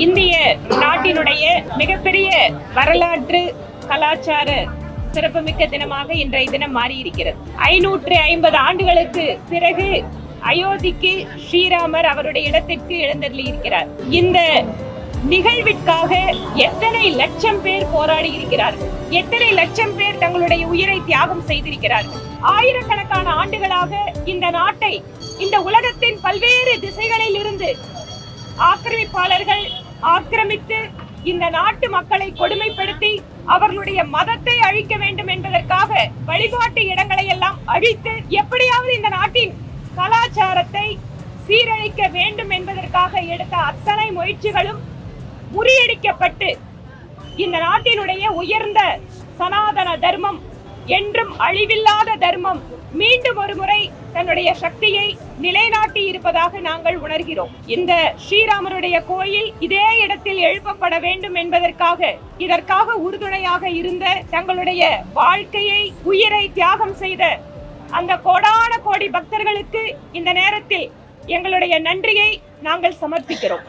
இந்திய நாட்டினுடைய மிகப்பெரிய வரலாற்று கலாச்சார சிறப்புமிக்க தினமாக இன்றைய தினம் மாறியிருக்கிறது. 550 ஆண்டுகளுக்கு பிறகு அயோத்திக்கு ஸ்ரீராமர் அவருடைய இடத்திற்கு எழுந்தருளி இருக்கிறார். இந்த நிகழ்விற்காக எத்தனை லட்சம் பேர் போராடி இருக்கிறார்கள், எத்தனை லட்சம் பேர் தங்களுடைய உயிரை தியாகம் செய்திருக்கிறார்கள். ஆயிரக்கணக்கான ஆண்டுகளாக இந்த நாட்டை, இந்த உலகத்தின் பல்வேறு திசைகளில் இருந்து ஆக்கிரமிப்பாளர்கள் ஆக்கிரமித்து இந்த நாட்டு மக்களை கொடுமைப்படுத்தி அவர்களுடைய மதத்தை அழிக்க வேண்டும் என்பதற்காக வழிபாட்டு இடங்களை எல்லாம் அழித்து எப்படியாவது இந்த நாட்டின் கலாச்சாரத்தை சீரழிக்க வேண்டும் என்பதற்காக எடுத்த அத்தனை முயற்சிகளும் முறியடிக்கப்பட்டு இந்த நாட்டினுடைய உயர்ந்த சனாதன தர்மம், என்றும் அழிவில்லாத தர்மம் மீண்டும் ஒரு முறை தன்னுடைய சக்தியை நிலைநாட்டி இருப்பதாக நாங்கள் உணர்கிறோம். இந்த ஸ்ரீராமருடைய கோயில் இதே இடத்தில் எழுப்பப்பட வேண்டும் என்பதற்காக, இதற்காக உறுதுணையாக இருந்த, தங்களுடைய வாழ்க்கையை, உயிரை தியாகம் செய்த அந்த கோடான கோடி பக்தர்களுக்கு இந்த நேரத்தில் எங்களுடைய நன்றியை நாங்கள் சமர்ப்பிக்கிறோம்.